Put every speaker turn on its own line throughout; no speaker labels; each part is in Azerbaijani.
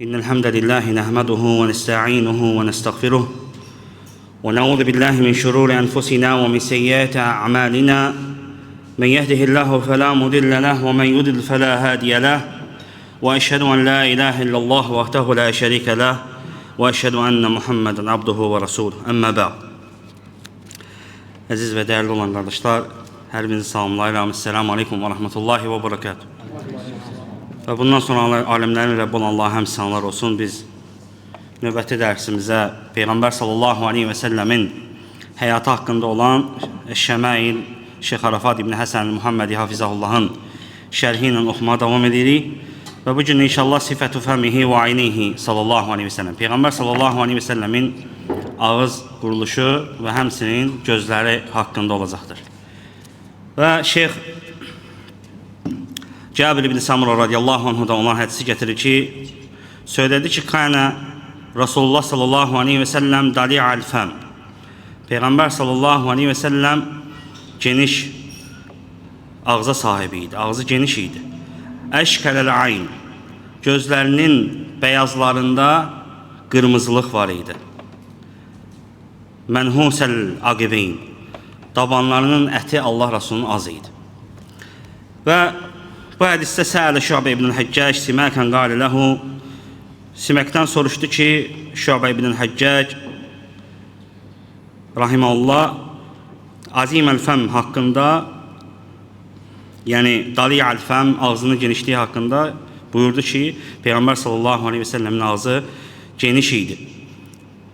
إن الحمد لله نحمده ونستعينه ونستغفره ونعوذ بالله من شرور أنفسنا ومن سيئات أعمالنا من يهده الله فلا مضل له ومن يضلل فلا هادي له وأشهد أن لا إله إلا الله وحده لا شريك له وأشهد أن محمدا عبده ورسوله أما بعد. Əziz və dəyərli olan qardaşlar, hər birinizi salamlayıram. Esselamu Aleyküm və Rahmetullahi və Barakatuhu. Və bundan sonra aləmlərin Rəbbi olan Allah'a həmd sanlar olsun. Biz növbəti dərsimizə Peyğəmbər sallallahu aleyhi və səlləmin həyatı haqqında olan Şəmail Şeyx Arafat İbn Həsən Muhammedi Hafizahullahın şərhi ilə oxumaya davam edirik. Və bugün inşallah sifətü fəmihi və aynihi sallallahu aleyhi və səlləm. Peyğəmbər sallallahu aleyhi və səlləmin ağız quruluşu və həmsinin gözləri haqqında olacaqdır. Və Şeyx Cabir ibn Samura radiyallahu anhudan olan hədisi getirir ki, söylədi ki, Kana Rasulullah sallallahu aleyhi və səlləm dali'al fəm. Peyğəmbər sallallahu aleyhi və səlləm geniş ağza sahibi idi, ağzı geniş idi. Əşkələl ayn, gözlərinin bəyazlarında qırmızılıq var idi. Mənhusəl aqibeyn, dabanlarının əti Allah Rasulunun az idi. Və bu hədisdə Səələ Şübə ibn Həccac Siməkən qalə ləhu, Siməkdən soruşdu ki, Şübə ibn Həccac rahiməhullah Aziməl fəm haqqında, yəni dali'al fəm, ağzının genişliyi haqqında buyurdu ki, Peyğəmbər sallallahu aleyhi və səlləmin ağzı geniş idi.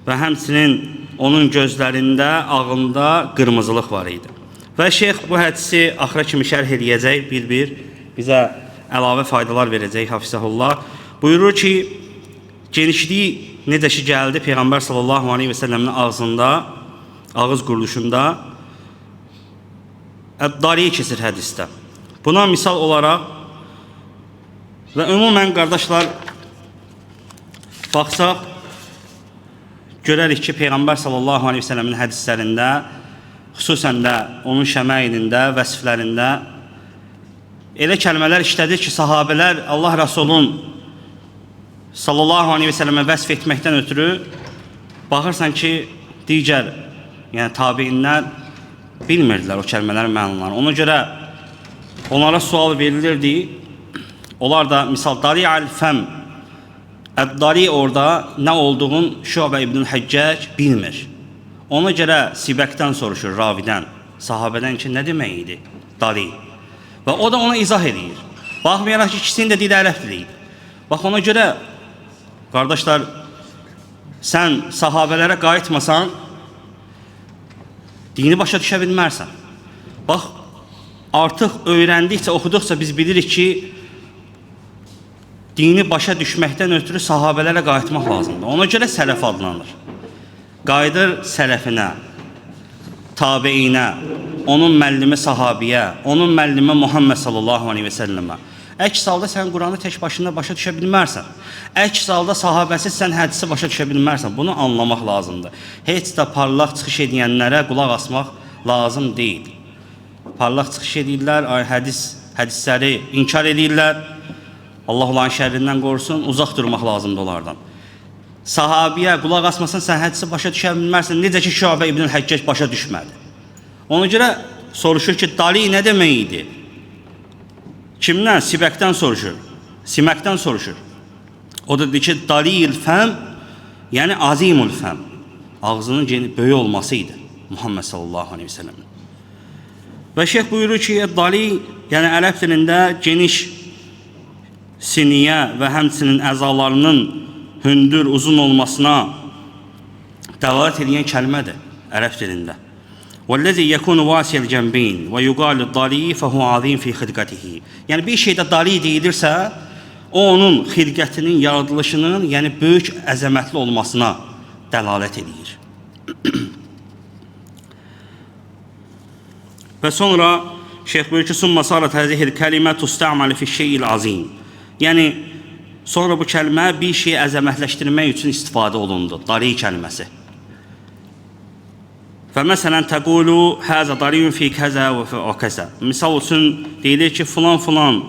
Və həmçinin onun gözlərində, ağında qırmızılıq var idi. Və Şeyx bu hədisi axıra kimi şərh edəcək, bir-bir bizə əlavə faydalar verəcək, hafizəhullah. Buyurur ki, genişliyi necə ki gəldi Peyğəmbər sallallahu aleyhi və səlləmin ağzında, ağız quruluşunda, Əd-Dali keçir hədisdə. Buna misal olaraq və ümumən qardaşlar baxsaq, görərik ki, Peyğəmbər sallallahu aleyhi və səlləmin hədislərində, xüsusən də onun şəmailində, vəsiflərində elə kəlmələr işlədir ki, sahabələr Allah Rasulun sallallahu aleyhi və səlləmə vəsf etməkdən ötürü baxırsan ki, digər, yəni tabiinlər bilmirdilər o kəlmələrin mənalarını. Ona görə onlara sual verilirdi. Onlar da misal dali'al fəm, Əd-Dali orada nə olduğunu Şübə ibn Həccac bilmir. Ona görə Sibəkdən soruşur, ravidən, sahabədən ki, nə demək idi dali? Və o da ona izah edir. Baxmayaraq ki, ikisinin də dili ərəb diliydi. Bax, ona görə, qardaşlar, sən sahabələrə qayıtmasan, dini başa düşə bilmərsən. Bax, artıq öyrəndikcə, oxuduqca biz bilirik ki, dini başa düşməkdən ötürü sahabələrə qayıtmaq lazımdır. Ona görə sələf adlanır. Qayıdır sələfinə, tabiinə, onun müəllimi sahabiyə, onun müəllimi Muhammed sallallahu aleyhi və səlləmə. Əks halda sən Quranı tək başına başa düşə bilmərsən. Əks halda sahabəsiz sən hədisi başa düşə bilmərsən. Bunu anlamaq lazımdır. Heç də parlaq çıxış edənlərə qulaq asmaq lazım deyil. Parlaq çıxış edirlər, hədisləri inkar edirlər. Allah olan şərrindən qorusun, uzaq durmaq lazımdır onlardan. Sahabiyə qulaq asmasan, sən hədisi başa düşə bilmərsən. Necə ki, Şübə ibn Həccac başa düşmədi. Ona görə soruşur ki, dali nə demək idi? Kimdən? Sibəkdən soruşur. Siməkdən soruşur. O da deyir ki, dali'il fəm, yəni azimul fəm. Ağzının böyük olması idi. Muhammed sallallahu aleyhi ve sellem. Və Şeyx buyurur ki, dali, yəni ərəb dilində geniş siniyə və həmçinin əzalarının hündür, uzun olmasına dəlalət edən kəlmədir ərəb dilində. وَالَّذِي يَكُونُ وَاسِيَ الْجَنْبِينَ وَيُقَالُ الدَّالِي فَهُوَ عَظِيمٌ فِي خِلْقَتِهِ. Yəni bir şeydə dali deyilirsə, o onun xilqətinin, yaradılışının, yəni böyük əzəmətli olmasına dəlalət edir. Və sonra Şeyx buyurur ki, ثُمَّ صَارَتْ هَذِهِ الْكَلِمَةُ تُسْتَعْمَلُ فِي الشَّيْءِ الْعَظِيمِ. Yəni sonra bu kəlmə bir şeyi əzəmətləşdirmək üçün istifadə olundu. Dali kəlməsi. فَمَسَلًا تَقُولُ هَذَا ضَرِيٌ فِي كَذَا وَكَذَا. Misal üçün deyilir ki, filan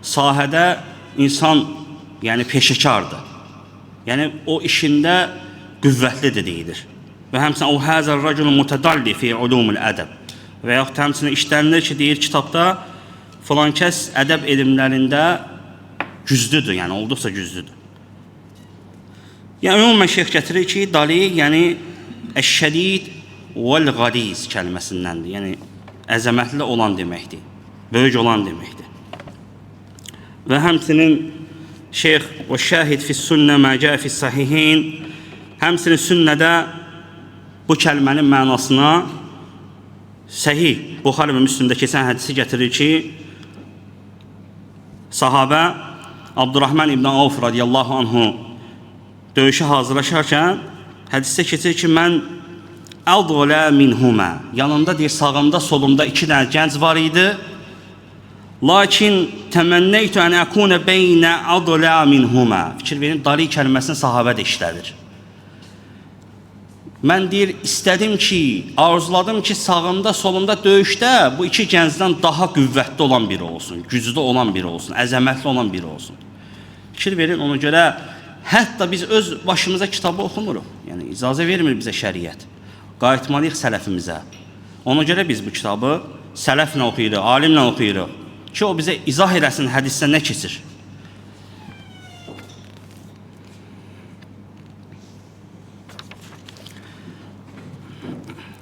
sahədə insan, yəni peşəkardır. Yəni o işində qüvvətlidir deyilir. Və həmçinin o həzər rəculun mutədalli fi ulumul ədəb. Və yaxud həmçinin işlənilir ki, deyir kitabda filan kəs ədəb elmlərində güclüdür, yəni olduqca güclüdür. Yəni ümumən şeyx gətirir ki, dali, yəni əş-şədid vəl-ğaliz kəlməsindəndir. Yəni əzəmətli olan deməkdir, böyük olan deməkdir. Və həmçinin şeyx və şahid fi sünnə mə cəə fi sahihin, həmçinin sünnədə bu kəlmənin mənasına səhih Buxari və Müslimdə keçən hədisi gətirir ki, sahabə Abdurrahman ibn Avf radiyallahu anhu döyüşə hazırlaşarkən hədisdə keçir ki, mən əvdələ minhumə, yanımda deyir, sağımda solumda 2 dənə gənc var idi. Lakin təmənnəytü ən əkunə beynə əvdələ minhumə. Fikir verin, dali kəlməsini sahabə də işlədir. Mən deyir, istədim ki, arzuladım ki, sağımda solumda döyüşdə bu 2 gəncdən daha qüvvətli olan biri olsun, güclü olan biri olsun, əzəmətli olan biri olsun. Fikir verin, ona görə hətta biz öz başımıza kitabı oxumuruq. Yəni icazə vermir bizə şəriət. Qayıtmalıyıq sələfimizə. Ona görə biz bu kitabı sələflə oxuyuruq, alimlə oxuyuruq ki, o bizə izah eləsin hədisdə nə keçir.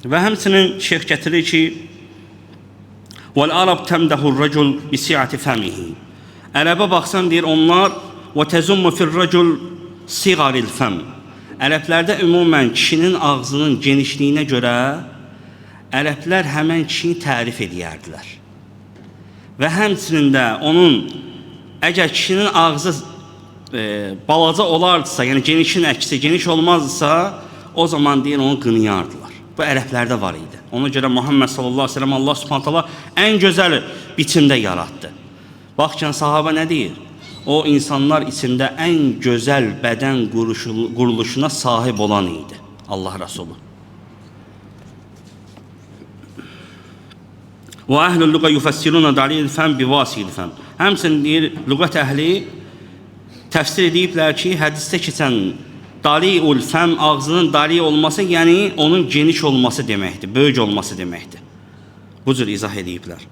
Və həmçinin şeyx gətirir ki, وَالْعَرَبْ تَمْدَهُ الرَّجُلْ بِسِعَةِ فَمِهِ. Ərəbə baxsan deyir onlar وَتَزُمُّ فِي الرَّجُلْ صِغَرِ الْفَمِ. Ərəblərdə ümumən kişinin ağzının genişliyinə görə ərəblər həmən kişini tərif edərdilər. Və həmçinin də onun əgər kişinin ağzı balaca olardısa, yəni genişin əksi geniş olmazsa, o zaman deyir onu qınıyardılar. Bu ərəblərdə var idi. Ona görə Muhammed sallallahu aleyhi ve sellem Allah subhanahu taala ən gözəl biçimdə yaratdı. Baxın sahabə nə deyir? O insanlar içində ən gözəl bədən quruluşuna sahib olan idi Allah Resulü. Və əhlul lüğə yufassiruna dalil fəm bivasil fəm. Həmçinin deyir, lüğət əhli təfsir ediblər ki, hədisdə keçən daliul fəm, ağzının dali olması, yəni onun geniş olması deməkdir, böyük olması deməkdir. Bu cür izah ediblər.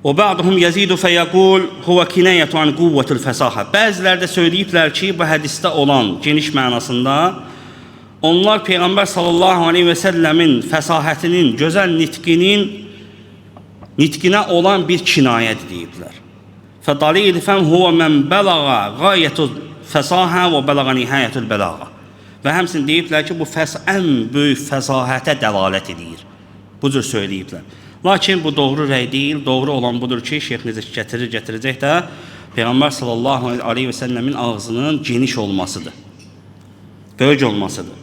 O ba'duhum yazidu feyaqul huwa kinayatu an quwwatil fasaha. Bəziləri də söyləyiblər ki, bu hədisdə olan geniş mənasında onlar Peyğəmbər sallallahu aleyhi və səlləmin fəsahətinin, gözəl nitqinə olan bir kinayət deyiblər. Fədalil fəm huwa mən bəlağa qayetul fəsahə və bəlağa nihayətul bəlağa. Və həmçinin deyiblər ki, bu ən böyük fəsahətə dəlalət edir. Bu cür söyləyiblər. Lakin bu doğru rəy deyil, doğru olan budur ki, şeyx necə gətirəcək də Peyğəmbər sallallahu aleyhi və səlləmin ağzının geniş olmasıdır, böyük olmasıdır.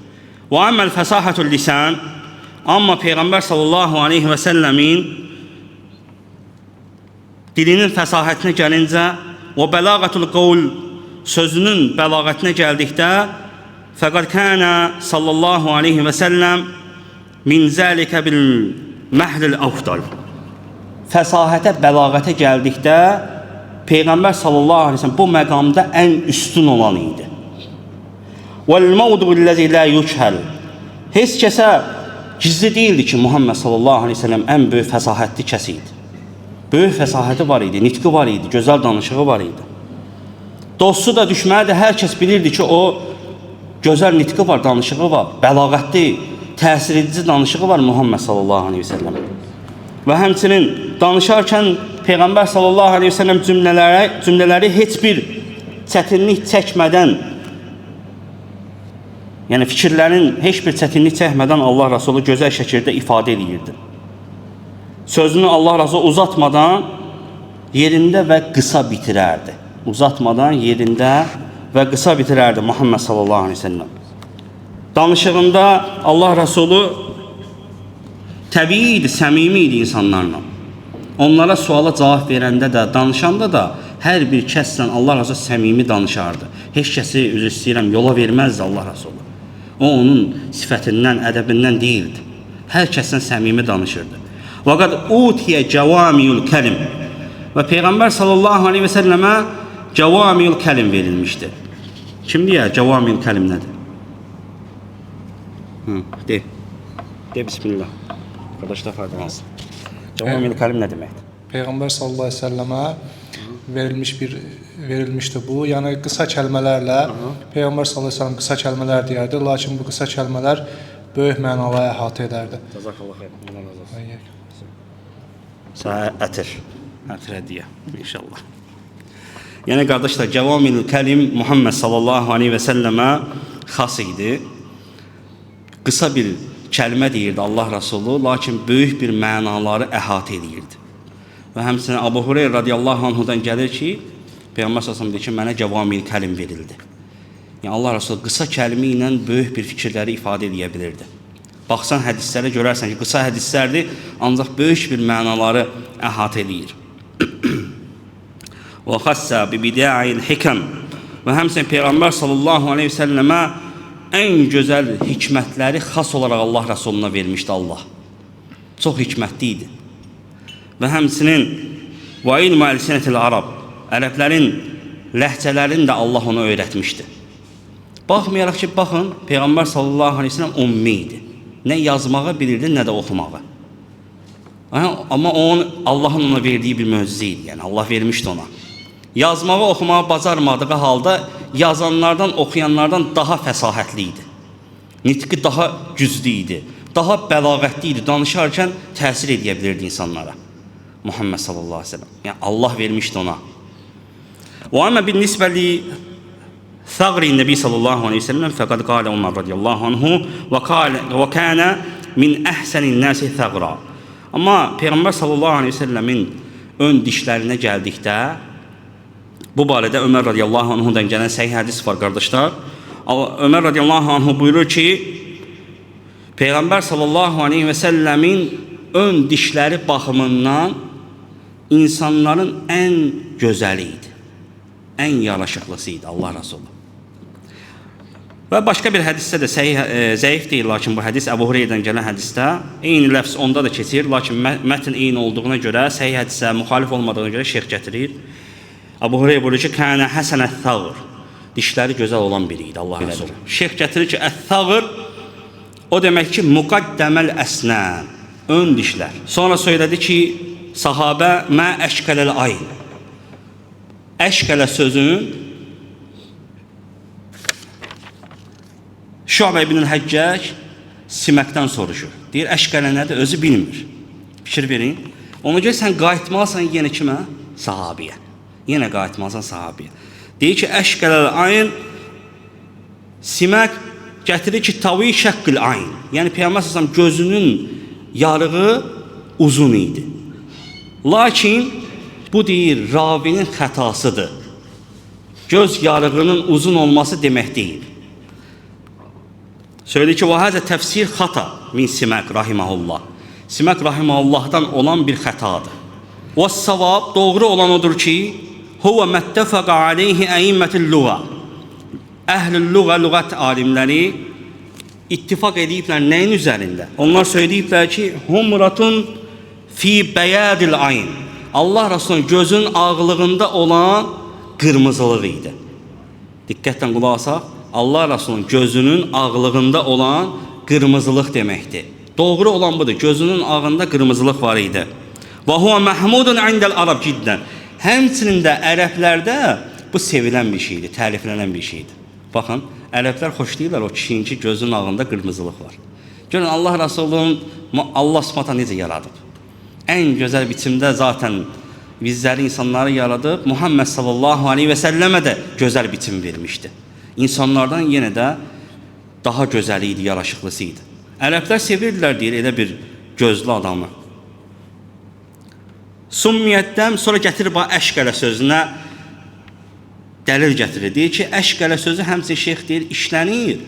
Və əmməl fəsahətul lisan, amma Peyğəmbər sallallahu aleyhi və səlləmin dilinin fəsahətinə gəlincə və bəlağətul qavl, sözünün bəlağətinə gəldikdə fəqad kənə sallallahu aleyhi və səlləm min zəlikə bil məhlil əfdal. Fəsahətə, bəlağətə gəldikdə Peyğəmbər sallallahu aleyhi və səlləm bu məqamda ən üstün olan idi. وَالْمَوْضُعُ-llَّذِي لَا يُجْهَلْ. Heç kəsə gizli deyildi ki, Muhammed sallallahu aleyhi ve sellem ən böyük fəsahətli kəs idi. Böyük fəsahəti var idi, nitqi var idi, gözəl danışığı var idi. Dostu da düşməni də hər kəs bilirdi ki, o gözəl nitqi var, danışığı var, bəlağətli, təsir edici danışığı var Muhammed sallallahu aleyhi ve sellem. Və həmçinin danışarkən Peyğəmbər sallallahu aleyhi ve sellem cümlələri heç bir çətinlik çəkmədən, yəni fikirlərin heç bir çətinlik çəkmədən Allah Resulü gözəl şəkildə ifadə edirdi. Sözünü Allah Resulü uzatmadan yerində və qısa bitirərdi. Uzatmadan yerində və qısa bitirərdi Muhammed sallallahu aleyhi ve sellem. Danışığında Allah Resulü təbii idi, səmimi idi insanlarla. Onlara suala cavab verəndə də, danışanda da hər bir kəslə Allah Resulü səmimi danışardı. Heç kəsi, üzr istəyirəm, yola verməzdi Allah Resulü. O onun sifətindən, ədəbindən deyildi. Hər kəsdən səmimi danışırdı. Vəqad utiyə cəvamiyul kəlim. Və Peyğəmbər sallallahu aleyhi və səlləmə cəvamil kəlim verilmişdir. Kim deyər cəvamil kəlim nədir? De. De bismillah. Arkadaşlar faydalansın. Cəvamil kəlim nə deməkdir?
Peyğəmbər sallallahu əleyhi və səlləmə verilmişdi bu. Yəni qısa kəlmələrlə Peyğəmbər sallallahu əleyhi və səlləm qısa kəlmələr deyərdi, lakin bu qısa kəlmələr böyük mənaları əhatə edərdi.
Cəzakallah xeyr. Allah razı olsun. Sənə ətir hədiyyə inşallah. Yəni qardaşlar, cəvamil kəlim Muhammed sallallahu aleyhi və səlləmə xas idi. Qısa bir kəlmə deyirdi Allah Rasulü, lakin böyük bir mənaları əhatə edirdi. Və həmçinin Abu Hureyra radiyallahu anhudan gəlir ki, Peyğəmbər sallallahu deyir ki, mənə cəvamil kəlim verildi. Yəni Allah Rasulü qısa kəlmə ilə böyük bir fikirləri ifadə edə bilirdi. Baxsan hədislərə görərsən ki, qısa hədislərdir, ancaq böyük bir mənaları əhatə edir. Və xassa bi bida'il hikam. Və həmçinin Peyğəmbər sallallahu aleyhi və səlləmə ən gözəl hikmətləri xas olaraq Allah Rasuluna vermişdi Allah. Çox hikmətli idi. Və həmçinin və ilmə əlsinətil ərəb, ərəblərin ləhcələrini də Allah ona öyrətmişdi. Baxmayaraq ki, baxın, Peyğəmbər sallallahu aleyhi ve sellem ummi idi. Nə yazmağı bilirdi, nə də oxumağı. Amma Allahın ona verdiyi bir möcüzə idi, yəni Allah vermişdi ona. Yazmağı, oxumağı bacarmadığı halda yazanlardan, oxuyanlardan daha fəsahətli idi. Nitqi daha güclü idi, daha bəlağətli idi, danışarkən təsir edə bilirdi insanlara. Muhammed sallallahu aleyhi ve sellem. Yəni Allah vermişdi ona. Və amma bin nisbəli Thagri Nebi sallallahu aleyhi ve sellem fəqad qalə Umar radiyallahu anhu və kənə min əhsənin nəsi thəqra. Amma Peyğəmbər sallallahu aleyhi ve sellemin ön dişlərinə gəldikdə, bu barədə Ömər radiyallahu anhudan gələn səhih hədis var qardaşlar. Ömər radiyallahu anhu buyurur ki, Peyğəmbər sallallahu aleyhi ve sellemin ön dişləri baxımından insanların ən gözəli idi. Ən yaraşıqlısı idi Allah Rasulü. Və başqa bir hədisdə də zəif deyil, lakin bu hədis Əbu Hureyradan gələn hədisdə eyni ləfz onda da keçir, lakin mətn eyni olduğuna görə, səhih hədisə müxalif olmadığına görə şeyx gətirir. Əbu Hureyra buyurur ki, kənə həsənət thağır. Dişləri gözəl olan biri idi Allah Rasulü. Şeyx gətirir ki, ət-thağır o demək ki, müqaddəməl əsnən, ön dişlər. Sonra söylədi ki, sahabə mə əşkələl ayn. Əşkələ sözün Şu'bə ibn Həccac Siməkdən soruşur. Deyir, əşkələ nədir? Özü bilmir. Fikir verin. Ona görə sən qayıtmalısan yenə kimə? Sahabiyə. Yenə qayıtmalısan sahabiyə. Deyir ki, əşkələl ayn Simək gətirir ki, tavi şəqqil ayn. Yəni Peyğəmbər sallallahu gözünün yarığı uzun idi. Lakin bu deyir, ravinin xətasıdır. Göz yarığının uzun olması demək deyil. Söyledi ki, vahəzə təfsir xata min Simək rahiməhullah. Simək rahiməhullahdan olan bir xətadır. Və savab, doğru olan odur ki, huvə məttəfəqə aleyhi əimmətil lüğa. Əhl-ül lüğa, lüğət alimləri ittifak ediblər nəyin üzərində? Onlar söyləyiblər ki, humratun fi bəyədil ayn. Allah Rasulunun gözünün ağlığında olan qırmızılıq idi. Diqqətlə qulaq asaq. Allah Rasulunun gözünün ağlığında olan qırmızılıq deməkdir. Doğru olan budur. Gözünün ağında qırmızılıq var idi. Və huwa mahmudun indəl ərəb ciddən. Həmçinin də ərəblərdə bu sevilən bir şeydir, təriflənən bir şeydir. Baxın, ərəblər xoşlayırlar o kişinin ki, gözünün ağında qırmızılıq var. Görün, Allah Rasulunun Allah Subhanahu necə yaradıb? Ən gözəl biçimdə zaten bizləri, insanları yaradıb, Muhammed sallallahu aleyhi ve sellemə də gözəl biçim vermişdi. İnsanlardan yenə də daha gözəli idi, yaraşıqlısı idi. Ərəblər sevirdilər deyir, elə bir gözlü adamı. Summiyyətdən sonra gətirib əşqələ sözünə dəlil gətirir. Deyir ki, əşqələ sözü həmçə şeyx deyir, işlənir.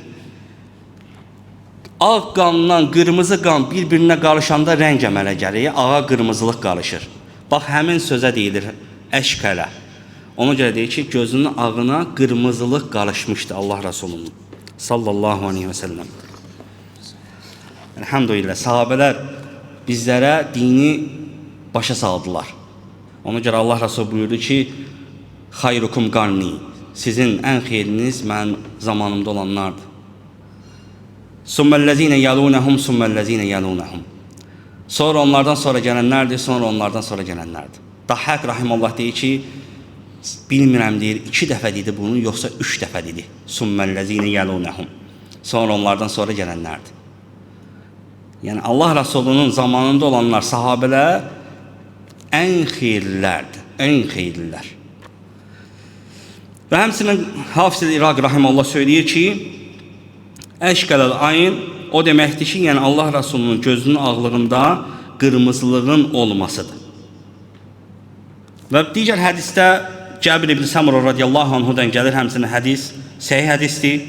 Ağ qanla qırmızı qan bir-birinə qarışanda rəng əmələ gəlir, ağa qırmızılıq qarışır. Bax, həmin sözə deyilir əşqələ. Ona görə deyir ki, gözünün ağına qırmızılıq qarışmışdı Allah Rasulunun sallallahu aleyhi ve sellem. Elhamdülillah, sahabələr bizlərə dini başa saldılar. Ona görə Allah Rəsulü buyurdu ki, xayrukum qarni, sizin ən xeyriniz mənim zamanımda olanlardır. Summellezine yalunhum summellezine yalunhum. Sonra onlardan sonra gələnlərdir, sonra onlardan sonra gələnlərdir. Dahhak rahimehullah deyir ki, bilmirəm deyir, 2 dəfə dedi bunu, yoxsa 3 dəfə dedi. Summellezine yalunhum. Sonra onlardan sonra gələnlərdir. Yəni Allah Rəsulunun zamanında olanlar, sahabelər ən xeyirlilərdir, ən xeyirlilər. Və həmçinin Hafiz İraq rahimehullah söyləyir ki, əşqələl ayn o deməkdir ki, yəni Allah Rəsulunun gözünün ağlığında qırmızılığın olmasıdır. Və digər hədisdə Cəbir ibn Samura radiyallahu anhudan gəlir, həmçinin hədis, səhih hədisdir.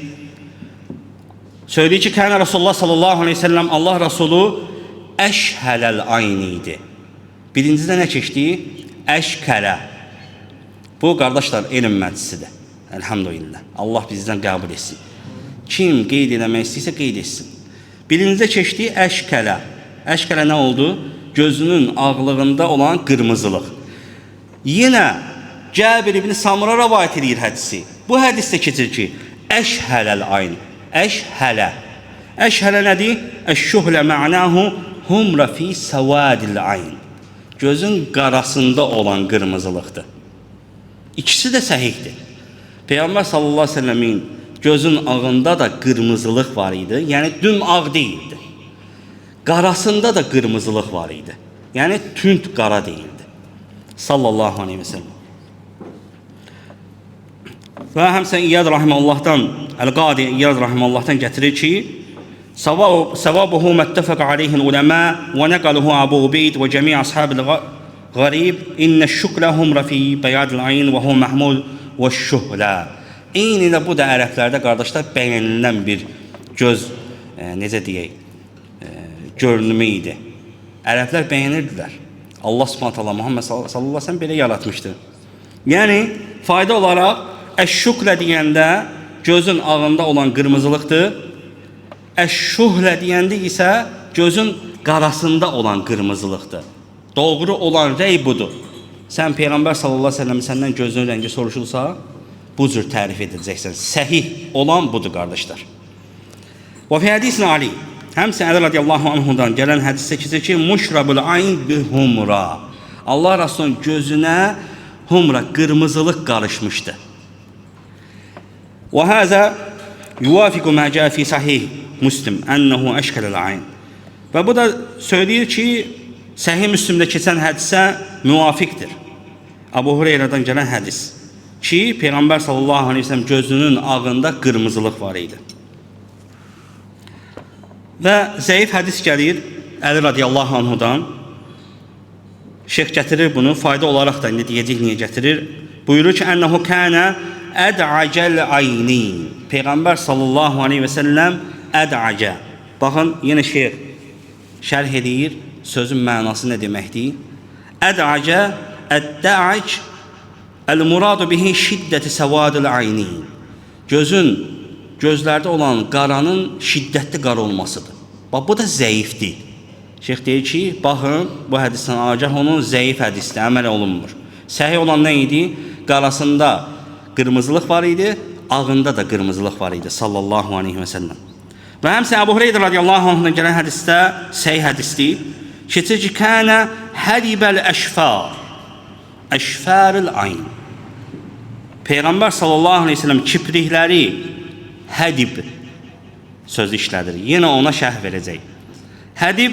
Söyləyir ki, kənə Rasulullah sallallahu aleyhi ve sellem Allah Rəsulu əşhələl ayn idi. Birincidə nə keçdi? Əşkələ. Bu, qardaşlar, elm məclisidir. Elhamdülillah. Allah bizdən qəbul etsin. Kim qeyd eləmək istəyirsə qeyd etsin. Birincə keçdi əşkələ. Əşkələ nə oldu? Gözünün ağlığında olan qırmızılıq. Yenə Cəbir ibn Samura rəvayət edir hədisi. Bu hədisdə keçir ki, əşhələl ayn. Əşhələ. Əşhələ nədir? Əşşuhlə mə'nahu humra fi səvadil ayn. Gözün qarasında olan qırmızılıqdır. İkisi də səhihdir. Peyğəmbər sallallahu aleyhi ve sellemin gözün ağında da qırmızılıq var idi. Yəni düm ağ deyildi. Qarasında da qırmızılıq var idi. Yəni tünd qara deyildi. Sallallahu aleyhi ve sellem. Və həmçinin İyad rahiməllahdan, Əl-Qadi İyad rahiməllahdan gətirir ki, Səvabuhu məttəfəq aleyhin uləmə və nəqaluhu Əbu Ubeyd və cəmi əshabil qarib innə şükləhum rəfi bəyadil ayn və hu məhmud və şühlə. Eyni də bu da ərəblərdə, qardaşlar, bəyənilən bir göz, necə deyək, görünümü idi. Ərəblər bəyənirdilər. Allah subhanət Allah, Muhammed sallallahu aleyhi ve sellem belə yaratmışdı. Yəni, fayda olaraq, əşşuklə deyəndə gözün ağında olan qırmızılıqdır. Əşşuhlə deyəndə isə gözün qarasında olan qırmızılıqdır. Doğru olan rəy budur. Sən Peyğəmbər sallallahu aleyhi ve sellem səndən gözünün rəngi soruşulsa, bu cür tərif edəcəksən. Səhih olan budur, qardaşlar. Və fi hədisin Ali, həmsə Əli radiyallahu anhudan gələn hədisdə keçir ki, muşrabul ayn bi humra. Allah Rasulunun gözünə humra, qırmızılıq qarışmışdı. Və həzə yuvafiqu mə cəə fi sahih Müslim, ənəhu əşkələl ayn. Və bu da söyləyir ki, Səhih Müslimdə keçən hədisə müvafiqdir. Əbu Hüreyrədən gələn hədis ki, Peyğəmbər sallallahu aleyhi ve sellem gözünün ağında qırmızılıq var idi. Və zəif hədis gəlir Əli radiyallahu anhudan. Şeyx gətirir bunu, fayda olaraq da indi deyəcək niyə gətirir. Buyurur ki, ənəhu kənə əd'acəl ayni. Peyğəmbər sallallahu aleyhi ve sellem əd'acə. Baxın, yenə şeyx şərh edir, sözün mənası nə deməkdir? Əd'acə, əddə'ac, əl-muradu bihi şiddəti səvadil ayni. Gözlərdə olan qaranın şiddətli qara olmasıdır. Bax, bu da zəifdir. Şeyx deyir ki, baxın, bu hədisdən agah onun zəif hədisdir, əməl olunmur. Səhih olan nə idi? Qarasında qırmızılıq var idi, ağında da qırmızılıq var idi, sallallahu aleyhi ve sellem. Və həmsə Əbu Hüreyra radiyallahu anhdan gələn hədisdə, səhih hədisdir, keçir ki, kənə hədibəl əşfar, əşfaril ayn. Peyğəmbər sallallahu aleyhi ve sellem kiprikləri hədib sözü işlədir. Yenə ona şərh verəcək. Hədib,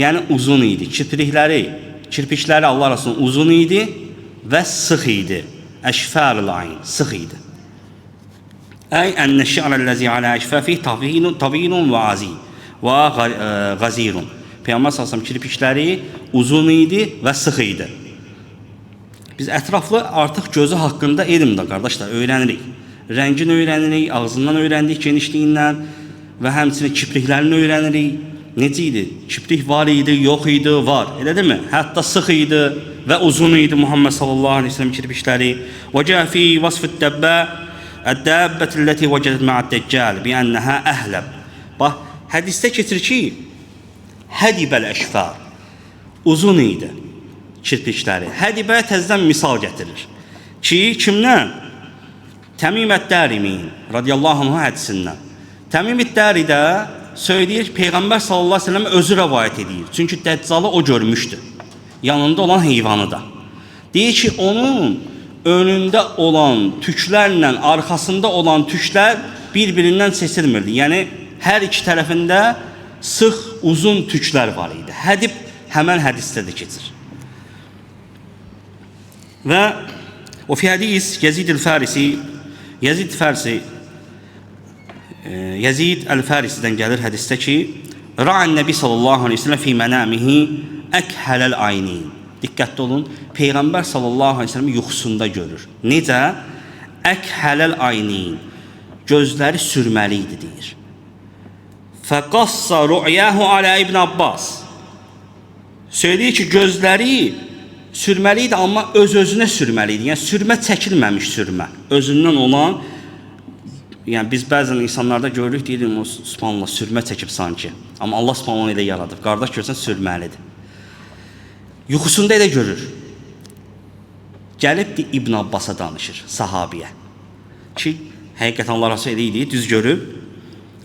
yəni uzun idi. Kirpikləri Allah Rasulunun uzun idi və sıx idi. Əşfaril ayn, sıx idi. Əy ənə şi'rəl-ləzi alə əşfəfih tavilun və qazirun. Peyğəmbər sallallahu kirpikləri uzun idi və sıx idi. Biz ətraflı artıq gözü haqqında elmdə, qardaşlar, öyrənirik. Rəngini öyrənirik, ağzından öyrəndik genişliyindən və həmçinin kipriklərini öyrənirik. Necə idi? Kiprik var idi, yox idi, var. Elə deyilmi? Hətta sıx idi və uzun idi Muhammed sallallahu aleyhi ve sellem kirpikləri. Və cəə fi vasfid dəbbə əd-dəbbətəlləti vəcədət mə'əd-dəccəl bi-ənəhə əhləb. Bax, hədisdə keçir ki, hədibəl əşfar, uzun idi. kirpikləri. Hədibə təzədən misal gətirir. Ki, kimdən? Təmim ət-Dərimi radiyallahu anh hədisindən. Təmim ət-Dəri də söyləyir, Peyğəmbər sallallahu aleyhi ve sellem özü rəvayət edir. Çünki Dəccalı o görmüşdü. Yanında olan heyvanı da. Deyir ki, onun önündə olan tüklərlə arxasında olan tüklər bir-birindən seçilmirdi. Yəni, hər iki tərəfində sıx, uzun tüklər var idi. Hədib həmən hədisdə də keçir. Və o fi hədis Yazid el-Farisidən gəlir hədisdə ki, Ra'an Nəbi sallallahu aleyhi ve sellem fi mənamihi əkhələl ayni. Diqqətli olun, Peyğəmbər sallallahu aleyhi ve sellem yuxusunda görür. Necə? Əkhələl ayni. Gözləri sürməli idi, deyir. Fəqassa ru'yahu alə İbn Abbas. Söyləyir ki, gözləri sürməli idi, amma öz-özünə sürməli idi. Yəni, sürmə çəkilməmiş sürmə. Özündən olan, yəni biz bəzən insanlarda görürük, deyilim, o subhanallah sürmə çəkib sanki. Amma Allah subhanallah ilə yaradıb. Qardaş görsən sürməlidir. Yuxusunda elə görür. Gəlib İbn Abbasa danışır, sahabiyə. Ki, həqiqətən Allah rəsul elə idi, düz görüb.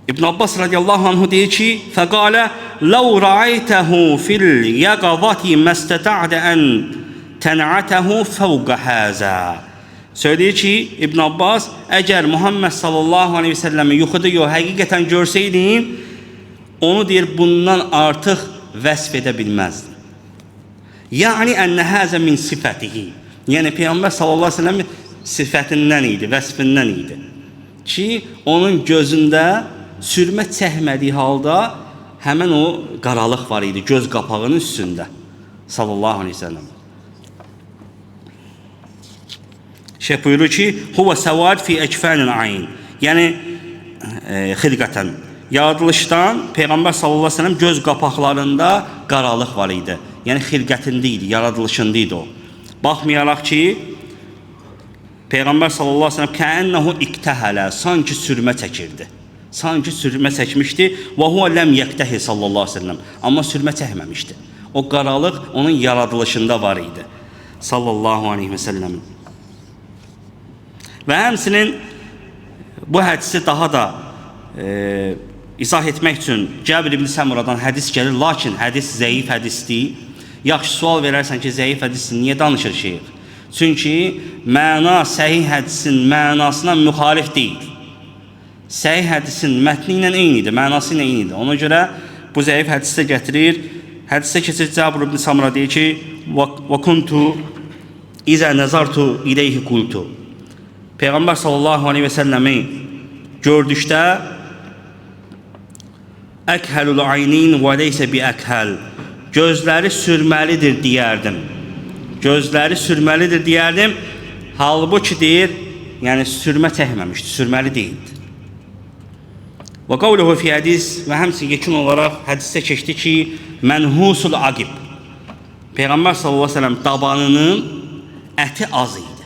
İbn Abbas radiyallahu anhu deyir ki, fəqalə, لَوْ رَعَيْتَهُ فِي الْيَقَظَةِ مَسْتَتَعْدَ أَنْ تَنْعَتَهُ فَوْقَ هَذَا. Söyləyir ki, İbn Abbas, əgər Muhammed sallallahu aleyhi ve selləmi yuxuda həqiqətən görsəydin, onu deyir, bundan artıq vəsf edə bilməzdin. Yəni, ənə həzə min sifətihi. Yəni, Peyğəmbər sallallahu aleyhi ve sellem sifətindən idi, vəsfindən idi. Ki, onun gözündə sürmə çəkmədiyi halda həmən o qaralıq var idi, göz qapağının üstündə. Sallallahu aleyhi ve sellem. Şeyh buyurur ki, huvə səvad fi əkfənil ayn. Yəni, xilqətən. Yaradılışdan Peyğəmbər sallallahu aleyhi ve sellem göz qapaqlarında qaralıq var idi. Yəni, xilqətində idi, yaradılışında idi o. Baxmayaraq ki, Peyğəmbər sallallahu aleyhi ve sellem kəənnəhu iktəhələ, sanki sürmə çəkirdi. Sanki sürmə çəkmişdi. Və huvə ləm yəqtəhi sallallahu aleyhi ve sellem. Amma sürmə çəkməmişdi. O qaralıq onun yaradılışında var idi. Sallallahu aleyhi ve sellem. Və həmsinin bu hədisi daha da izah etmək üçün Cəbir ibn Səmuradan hədis gəlir, lakin hədis zəif hədisdir. Yaxşı sual verərsən ki, zəif hədisdir, niyə danışır şeyh? Çünki məna səhih hədisin mənasına müxalif deyil. Səhih hədisin mətni ilə eynidir, mənası ilə eynidir. Ona görə bu zəif hədisdə gətirir. Hədisdə keçir Cəbir ibn Səmura deyir ki, və kuntu izə nəzartu iləyhi qultu. Peyğəmbər sallallahu aleyhi ve səlləmi gördükdə əkhəlul aynin və leysə bi əkhəl. Gözləri sürməlidir deyərdim. Gözləri sürməlidir deyərdim. Halbuki deyir, yəni sürmə çəkməmişdi, sürməli deyildi. Və qavluhu fi hədis və həmsin yekun olaraq hədisdə keçdi ki, mənhusul aqib. Peyğəmbər sallallahu aleyhi ve sellem dabanının əti az idi.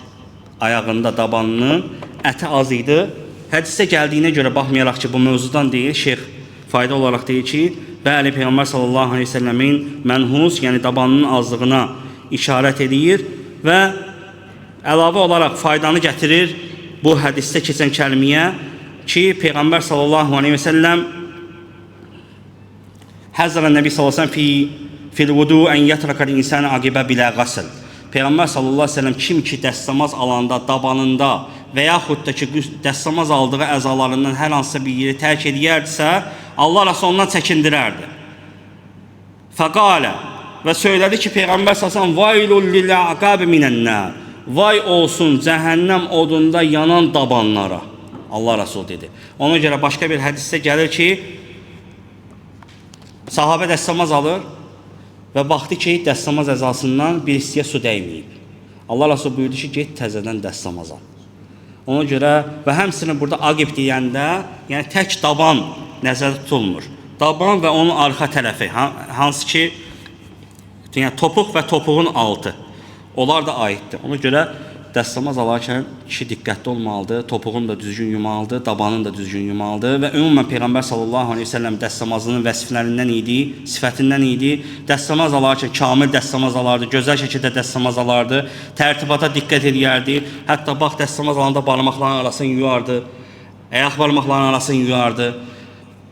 Ayağında dabanının əti az idi. Hədisdə gəldiyinə görə baxmayaraq ki, bu mövzudan deyil, şeyx fayda olaraq deyir ki, bəli, Peyğəmbər sallallahu aleyhi ve sellemin mənhus, yəni dabanının azlığına işarət edir və əlavə olaraq faydanı gətirir bu hədisdə keçən kəlmiyə ki, Peyğəmbər sallallahu aleyhi ve sellem həzrən Nəbi sallallahu aleyhi ve sellem fil vudu ən yətrakəl insəni aqibə bilə qasıl. Peyğəmbər sallallahu aleyhi ve sellem kim ki dəstəmaz alanda, dabanında və yaxud da ki dəstəmaz aldığı əzalarından hər hansısa bir yeri tərk edərdisə, Allah Rəsul ondan çəkindirərdi. Fəqalə və söylədi ki, Peyğəmbər sallallahu aleyhi ve sellem vaylul lil-aqabi minən-nar. Vay olsun cəhənnəm odunda yanan dabanlara. Allah Rəsul dedi. Ona görə başqa bir hədisdə gəlir ki, sahabə dəstəmaz alır və baxdı ki, dəstəmaz əzasından bir istiyə su dəyməyib. Allah Rəsul buyurdu ki, get təzədən dəstəmaz al. Ona görə və həmsinin burada aqib deyəndə, yəni tək daban nəzərdə tutulmur. Daban və onun arxa tərəfi, hansı ki, yəni topuq və topuğun altı, onlar da aiddir. Ona görə dəstəmaz alarkən kişi diqqətli olmalıdır, topuğunu da düzgün yumalıdır, dabanını da düzgün yumalıdır və ümumən Peyğəmbər sallallahu əleyhi və səlləm dəstəmazının vəsiflərindən idi, sifətindən idi. Dəstəmaz alarkən kamil dəstəmaz alardı, gözəl şəkildə dəstəmaz alardı, tərtibata diqqət edərdi. Hətta bax dəstəmaz alanda barmaqların arasını yuyardı, ayaq barmaqlarının arasını yuyardı.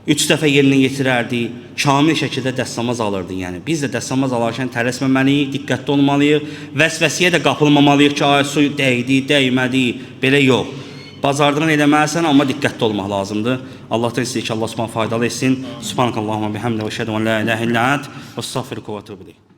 3 dəfə yerinə yetirərdi, kamil şəkildə dəstəmaz alırdı. Yəni biz də dəstəmaz alarkən tələsməməliyik, diqqətli olmalıyıq, vəsvəsiyə də qapılmamalıyıq ki, ay su dəydi, dəymədi, belə yox. Bazardığını eləməlisən, amma diqqətli olmaq lazımdır. Allahdan istəyir ki, Allah Subhanahu faydalı etsin. Subhanakallahumma bihamdika və əşhədu en la ilahe illa ent və estağfiruka və etûbü ileyk.